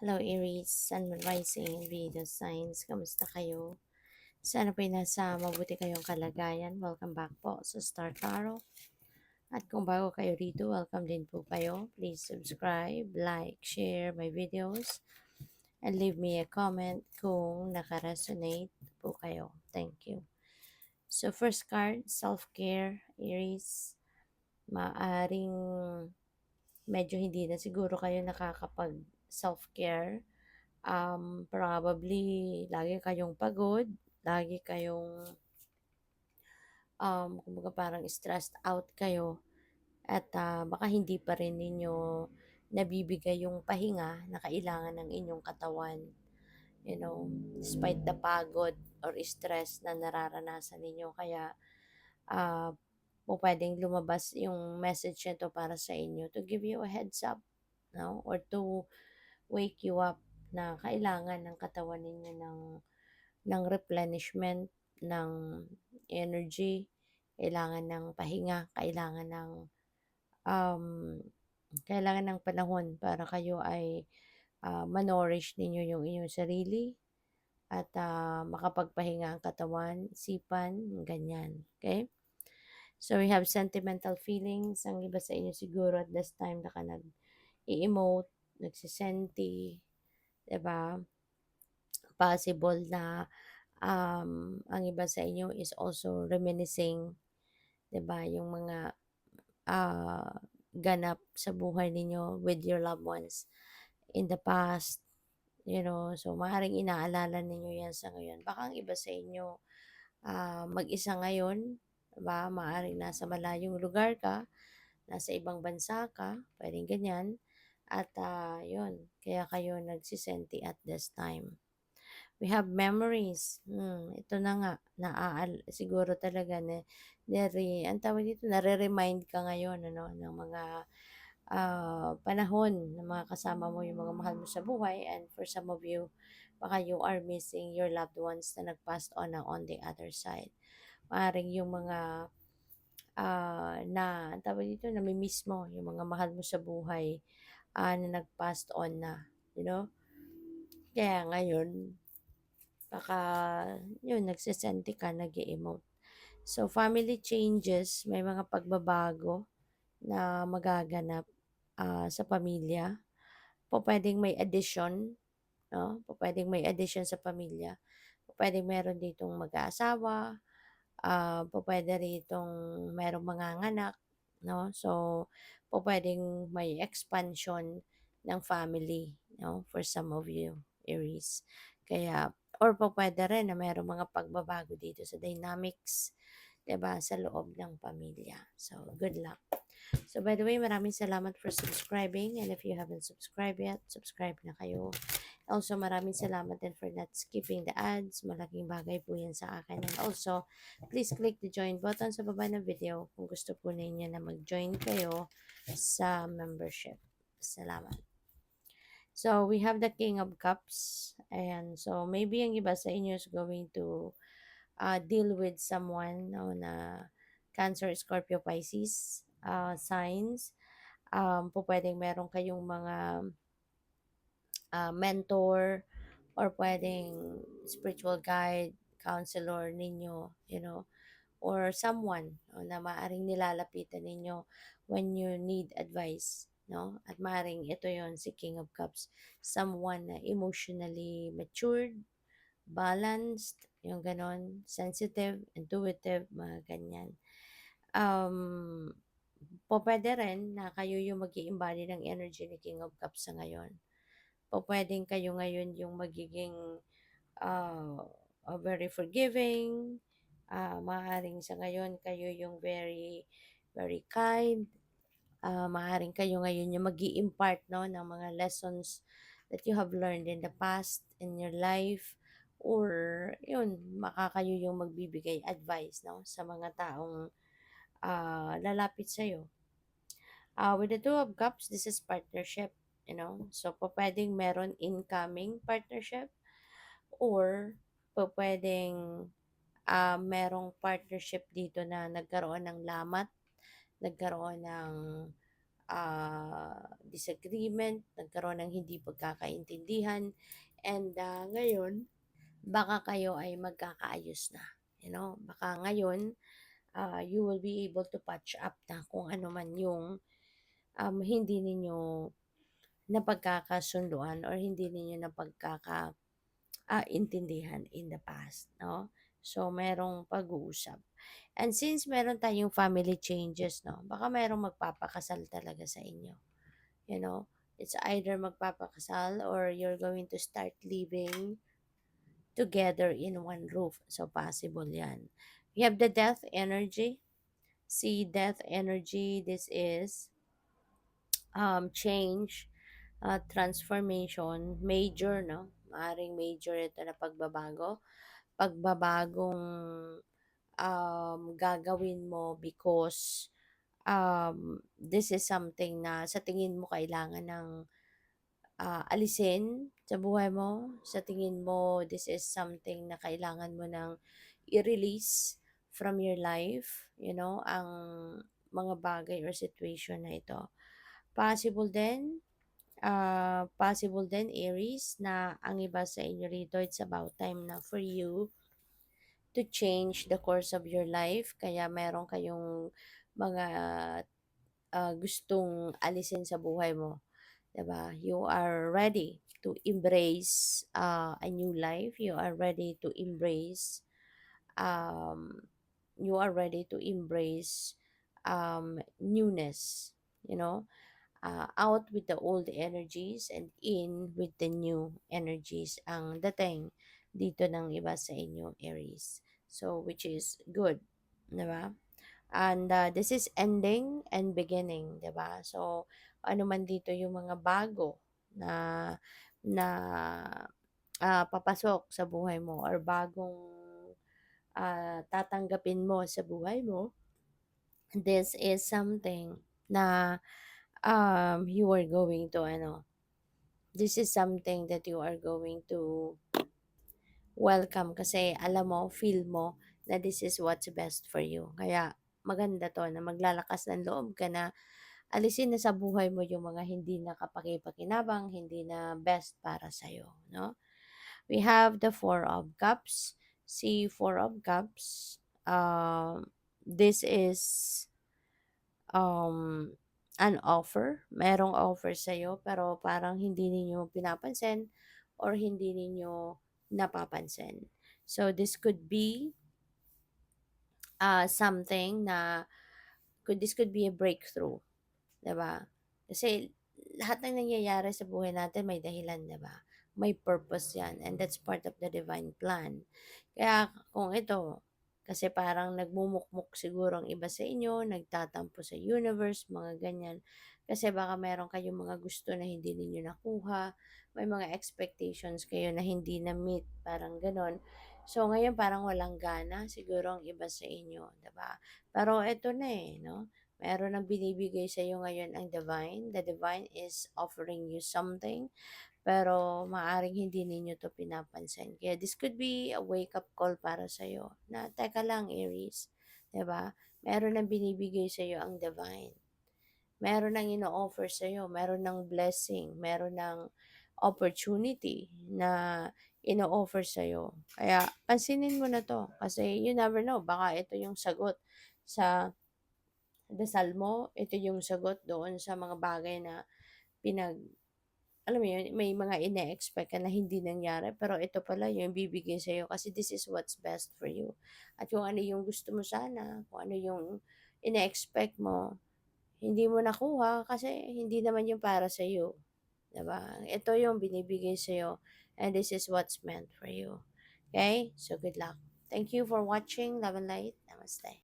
Hello Aries, Sun, Moon, Rising, and Venus signs. Kamusta kayo? Sana po'y nasa mabuti kayong kalagayan. Welcome back po sa Star Tarot. At kung bago kayo rito, welcome din po kayo. Please subscribe, like, share my videos, and leave me a comment kung naka-resonate po kayo. Thank you. So first card, self-care, Aries. Maaring medyo hindi na siguro kayo nakakapag self-care. Probably lagi kayong pagod, lagi kayong kumbaga parang stressed out kayo at baka hindi pa rin ninyo nabibigay yung pahinga na kailangan ng inyong katawan. You know, despite the pagod or stress na nararanasan ninyo. Kaya po pwedeng lumabas yung message nito para sa inyo to give you a heads up, no? Or to wake you up na kailangan ng katawan ninyo ng replenishment, ng energy, kailangan ng pahinga, um, kailangan ng panahon para kayo ay manorish ninyo yung inyong sarili at makapagpahinga ang katawan, isipan, ganyan. Okay? So we have sentimental feelings. Ang iba sa inyo siguro at this time na nag-i-emote, nagsisenti, 'di ba? Possible na ang iba sa inyo is also reminiscing, 'di ba, yung mga ganap sa buhay ninyo with your loved ones in the past, so maaaring inaalala ninyo yan sa ngayon. Baka ang iba sa inyo mag-isa ngayon, 'di ba, maaaring nasa malayong lugar ka, nasa ibang bansa ka, pwedeng ganyan, at yun, kaya kayo nagsisenti at this time. We have memories. Ito na nga, siguro talaga ang tawag dito, nare-remind ka ngayon, ano, ng mga panahon ng mga kasama mo, yung mga mahal mo sa buhay, and for some of you, baka you are missing your loved ones na nag-passed on na on the other side. Maaring yung mga ang tawag dito, nami-miss mo yung mga mahal mo sa buhay na nag-passed on na, you know? Kaya ngayon, baka yun, nagsisenti ka, nag-e-emote. So, family changes, may mga pagbabago na magaganap sa pamilya. Pwedeng may addition, no? Pwedeng may addition sa pamilya. Pwedeng meron ditong mag-aasawa, pwede ritong merong manganganak, no? So, pwedeng may expansion ng family, no? For some of you, Aries. Kaya, or pwede rin na merong mga pagbabago dito sa dynamics, 'di ba, sa loob ng pamilya. So, good luck. So, by the way, maraming salamat for subscribing. And if you haven't subscribed yet, subscribe na kayo. Also, maraming salamat din for not skipping the ads. Malaking bagay po yan sa akin. And also, please click the join button sa baba ng video kung gusto po ninyo na mag-join kayo sa membership. Salamat. So, we have the King of Cups. Ayan. So, maybe ang iba sa inyo is going to deal with someone na Cancer, Scorpio, Pisces signs. Pwedeng meron kayong mga mentor or pwedeng spiritual guide, counselor ninyo, or someone na maaring nilalapitan ninyo when you need advice, no? At maaring ito yon si King of Cups, someone na emotionally matured, balanced, yung ganon, sensitive, intuitive, mga ganyan. Pwede rin na kayo yung mag-i-embody ng energy ni King of Cups sa ngayon. Pwedeng kayo ngayon yung magiging uh, very forgiving. Maaaring sa ngayon kayo yung very, very kind. Maaaring kayo ngayon yung mag impart, no, ng mga lessons that you have learned in the past in your life, or yun, kayo yung magbibigay advice, no, sa mga taong lalapit sa'yo. With the Two of Cups, this is partnership, So, pwedeng meron incoming partnership, or pwedeng merong partnership dito na nagkaroon ng lamat, nagkaroon ng disagreement, nagkaroon ng hindi pagkakaintindihan, and ngayon, baka kayo ay magkakaayos na. Baka ngayon, you will be able to patch up na kung ano man yung hindi ninyo napagkakasunduan or hindi ninyo intindihan in the past, no? So, merong pag-uusap. And since meron tayong family changes, no, baka merong magpapakasal talaga sa inyo. You know, it's either magpapakasal or you're going to start living together in one roof. So, possible yan. We have the death energy. See, death energy, this is change, transformation, major, no? Maaring major ito na pagbabago. Pagbabagong gagawin mo because this is something na sa tingin mo kailangan ng alisin sa buhay mo. Sa tingin mo, this is something na kailangan mo ng i-release from your life, ang mga bagay or situation na ito. Possible din, Aries, na ang iba sa inyo rito, it's about time na for you to change the course of your life. Kaya meron kayong mga gustong alisin sa buhay mo. 'Di ba? You are ready to embrace a new life. Um, you are ready to embrace newness. You know, out with the old energies and in with the new energies ang dating dito ng iba sa inyo, Aries. So, which is good, 'di ba? And this is ending and beginning, 'di ba? So, ano man dito yung mga bago na na papasok sa buhay mo or bagong tatanggapin mo sa buhay mo, this is something na you are going to this is something that you are going to welcome kasi alam mo, feel mo na this is what's best for you. Kaya maganda to na maglalakas ng loob ka na alisin na sa buhay mo yung mga hindi na kapaki-pakinabang, hindi na best para sa'yo, no? We have the Four of Cups. See, Four of Cups, this is um, an offer. Merong offer sa'yo, pero parang hindi ninyo pinapansin or hindi ninyo napapansin. So, this could be something na this could be a breakthrough, 'di ba? Kasi lahat ng nangyayari sa buhay natin may dahilan, 'di ba? May purpose 'yan and that's part of the divine plan. Kaya kung ito, kasi parang nagmumukmuk siguro ang iba sa inyo, nagtatampo sa universe, mga ganyan. Kasi baka meron kayong mga gusto na hindi ninyo nakuha, may mga expectations kayo na hindi na-meet, parang ganon. So, ngayon parang walang gana siguro ang iba sa inyo, 'di ba? Pero eto na no? Meron ng binibigay sa iyo ngayon ang divine. The divine is offering you something, pero maaring hindi ninyo to pinapansin. Kaya this could be a wake-up call para sa iyo na, teka lang, Aries, 'di ba? Meron ng binibigay sa iyo ang divine. Meron ng ino-offer sa iyo, meron ng blessing, meron ng opportunity na ino-offer sa iyo. Kaya pansinin mo na to kasi you never know, baka ito yung sagot sa dasal mo, ito yung sagot doon sa mga bagay na alam mo yun, may mga ine-expect ka na hindi nangyari, pero ito pala yung bibigay sa'yo kasi this is what's best for you. At kung ano yung gusto mo sana, kung ano yung ine-expect mo, hindi mo nakuha kasi hindi naman yung para sa'yo. Diba? Ito yung binibigay sa'yo and this is what's meant for you. Okay? So, good luck. Thank you for watching. Love and light. Namaste.